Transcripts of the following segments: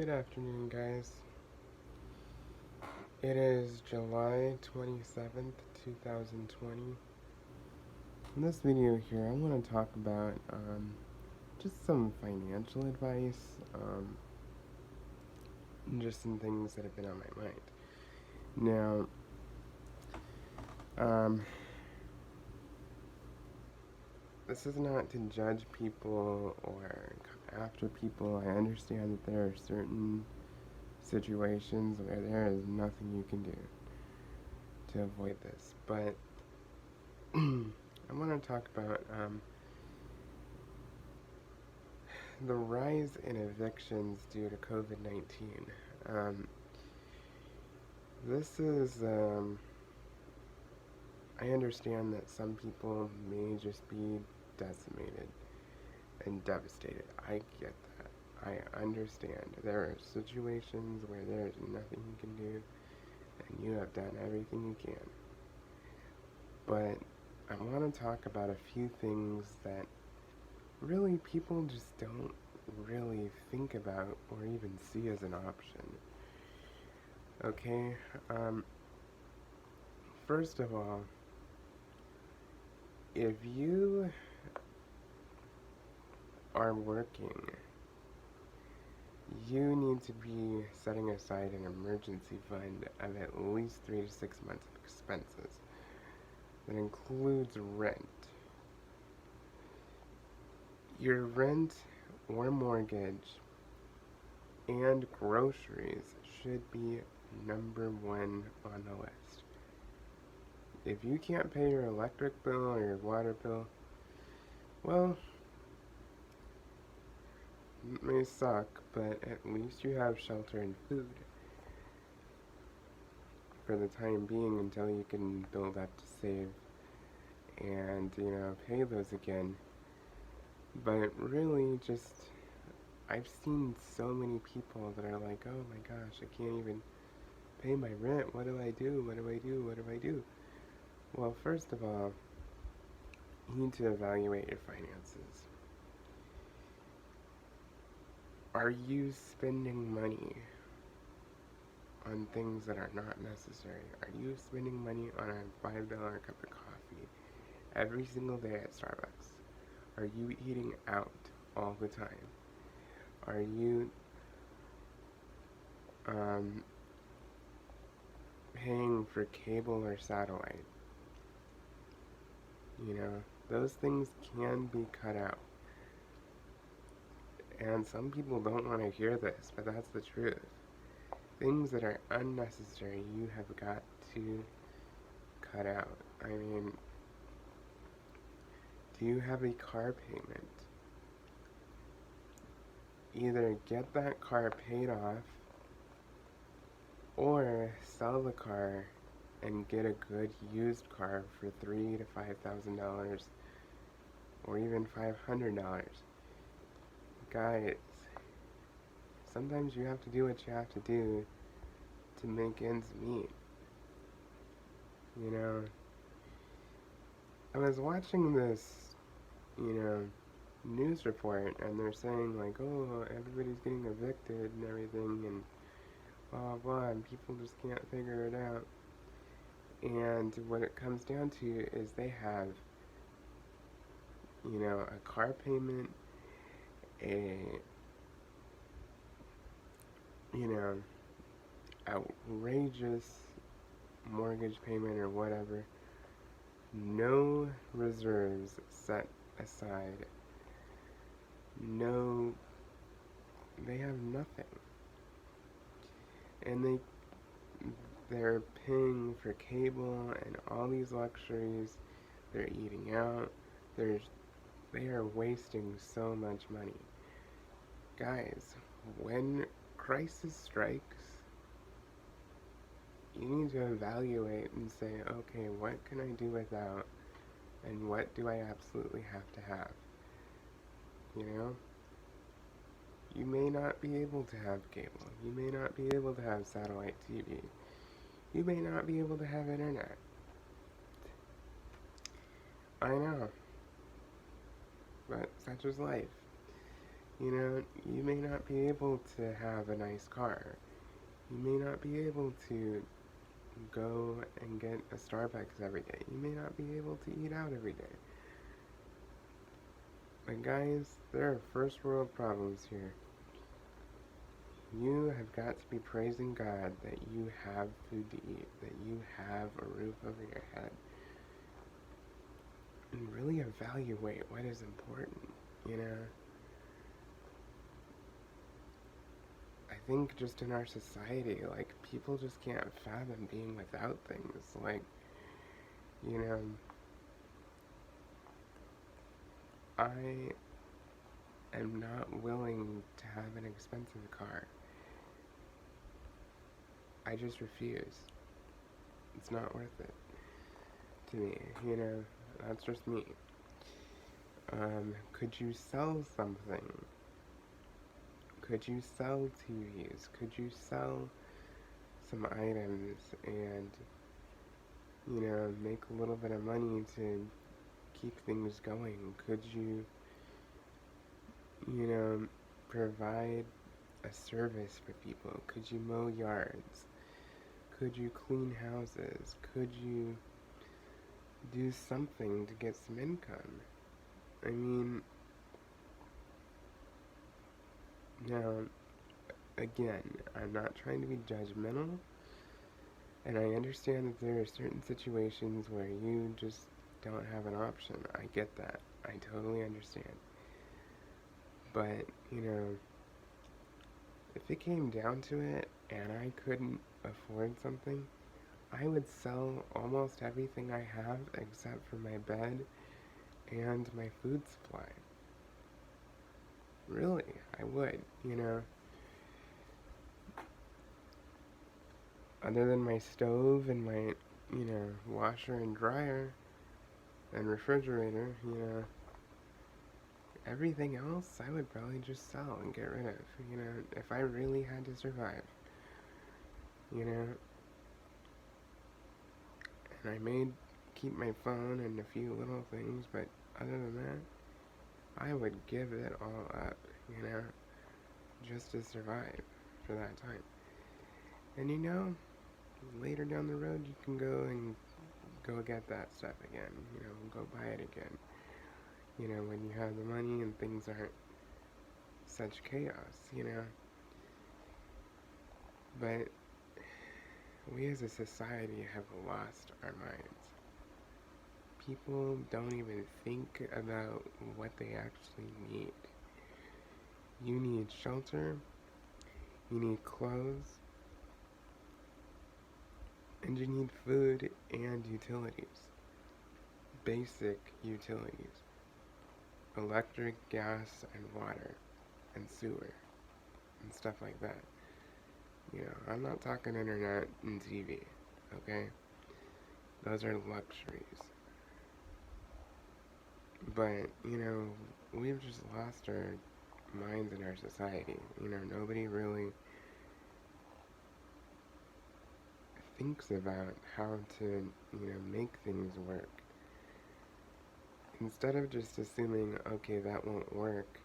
Good afternoon, guys. It is July 27th, 2020. In this video here, I want to talk about just some financial advice, and just some things that have been on my mind. Now, this is not to judge people or come after people. I understand that there are certain situations where there is nothing you can do to avoid this, but I want to talk about the rise in evictions due to COVID-19. This is, I understand that some people may just be decimated and devastated. I get that. I understand. There are situations where there is nothing you can do, and you have done everything you can. But I want to talk about a few things that really people just don't really think about or even see as an option. Okay, first of all, if you are working, you need to be setting aside an emergency fund of at least 3 to 6 months of expenses. That includes rent. Your rent or mortgage and groceries should be number one on the list. If you can't pay your electric bill or your water bill, well, it may suck, but at least you have shelter and food for the time being until you can build up to save and, pay those again. But really, I've seen so many people that are like, oh my gosh, I can't even pay my rent. What do I do? What do I do? What do I do? Well, first of all, you need to evaluate your finances. Are you spending money on things that are not necessary? Are you spending money on a $5 cup of coffee every single day at Starbucks? Are you eating out all the time? Are you paying for cable or satellite? Those things can be cut out. And some people don't want to hear this, but that's the truth. Things that are unnecessary, you have got to cut out. I mean, do you have a car payment? Either get that car paid off or sell the car and get a good used car for $3,000 to $5,000 or even $500. Guys, sometimes you have to do what you have to do to make ends meet. I was watching this, news report, and they're saying like, oh, everybody's getting evicted and everything, and blah blah blah, and people just can't figure it out. And what it comes down to is they have, a car payment, a, outrageous mortgage payment or whatever, no reserves set aside, they have nothing, and they're paying for cable and all these luxuries, they're eating out, they are wasting so much money. Guys, when crisis strikes, you need to evaluate and say, okay, what can I do without, and what do I absolutely have to have? You may not be able to have cable. You may not be able to have satellite TV. You may not be able to have internet. I know. But such is life. You know, you may not be able to have a nice car. You may not be able to go and get a Starbucks every day. You may not be able to eat out every day. But guys, there are first world problems here. You have got to be praising God that you have food to eat, that you have a roof over your head. And really evaluate what is important, you know? I think just in our society, like, people just can't fathom being without things. Like, you know, I am not willing to have an expensive car. I just refuse. It's not worth it to me, you know? That's just me. Could you sell something? Could you sell TVs? Could you sell some items and, you know, make a little bit of money to keep things going? Could you, you know, provide a service for people? Could you mow yards? Could you clean houses? Could you do something to get some income? I mean, now, again, I'm not trying to be judgmental, and I understand that there are certain situations where you just don't have an option. I get that. I totally understand. But, you know, if it came down to it and I couldn't afford something, I would sell almost everything I have except for my bed and my food supply. Really, I would, you know. Other than my stove and my, you know, washer and dryer and refrigerator, you know, everything else I would probably just sell and get rid of, you know, if I really had to survive, you know. And I may keep my phone and a few little things, but other than that, I would give it all up, you know, just to survive for that time. And you know, later down the road, you can go get that stuff again, you know, go buy it again. You know, when you have the money and things aren't such chaos, you know. But we as a society have lost our minds. People don't even think about what they actually need. You need shelter, you need clothes, and you need food and utilities. Basic utilities. Electric, gas, and water, and sewer, and stuff like that. You know, I'm not talking internet and TV, okay? Those are luxuries. But, you know, we've just lost our minds in our society. You know, nobody really thinks about how to, you know, make things work. Instead of just assuming, okay, that won't work,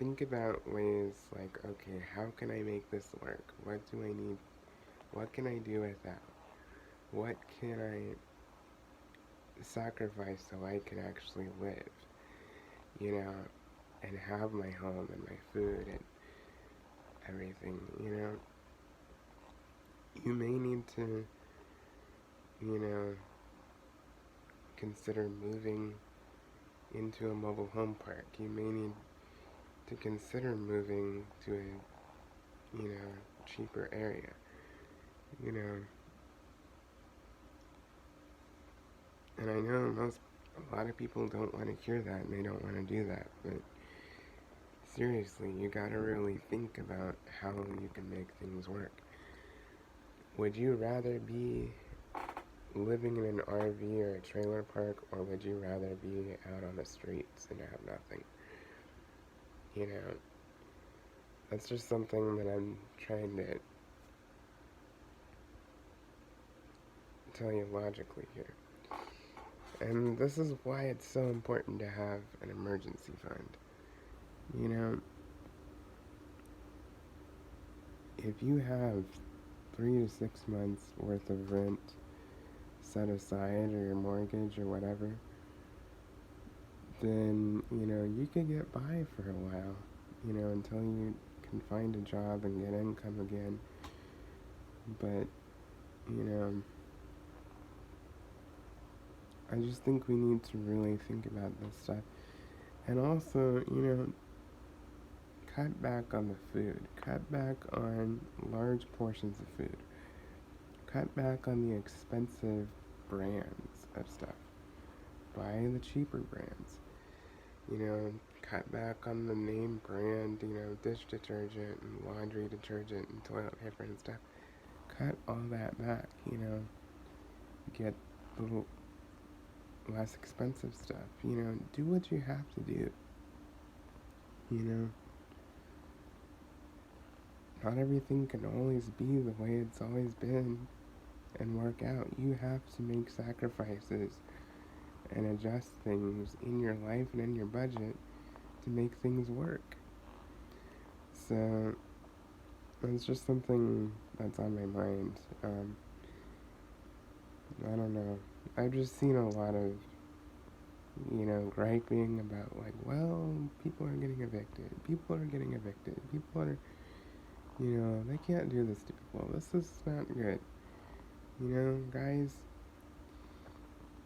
think about ways like, okay, how can I make this work? What do I need? What can I do with that? What can I sacrifice so I can actually live? You know, and have my home and my food and everything, you know? You may need to, you know, consider moving into a mobile home park. You may need to consider moving to a, you know, cheaper area. You know, and I know a lot of people don't want to hear that and they don't want to do that, but seriously, you gotta really think about how you can make things work. Would you rather be living in an RV or a trailer park, or would you rather be out on the streets and have nothing? You know, that's just something that I'm trying to tell you logically here. And this is why it's so important to have an emergency fund. You know, if you have 3 to 6 months worth of rent set aside or your mortgage or whatever, then, you could get by for a while, until you can find a job and get income again. But, you know, I just think we need to really think about this stuff. And also, cut back on the food. Cut back on large portions of food. Cut back on the expensive brands of stuff. Buy the cheaper brands. Cut back on the name brand, dish detergent and laundry detergent and toilet paper and stuff. Cut all that back, Get the less expensive stuff, Do what you have to do, Not everything can always be the way it's always been and work out. You have to make sacrifices and adjust things in your life and in your budget to make things work. So it's just something that's on my mind. I don't know. I've just seen a lot of, griping about like, well, people are getting evicted. People are getting evicted. People are, they can't do this to people. This is not good. Guys,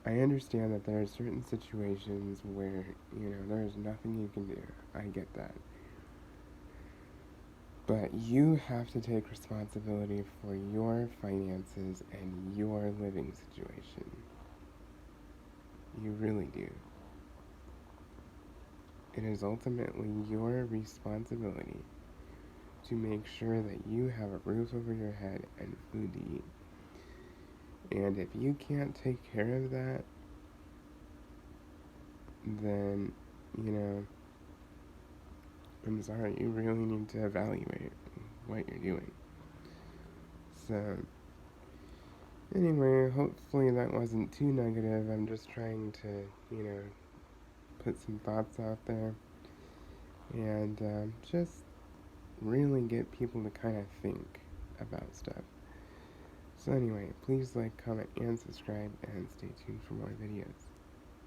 I understand that there are certain situations where, there's nothing you can do. I get that. But you have to take responsibility for your finances and your living situation. You really do. It is ultimately your responsibility to make sure that you have a roof over your head and food to eat. And if you can't take care of that, then, I'm sorry, you really need to evaluate what you're doing. So, anyway, hopefully that wasn't too negative. I'm just trying to, put some thoughts out there and just really get people to kind of think about stuff. So anyway, please like, comment, and subscribe, and stay tuned for more videos.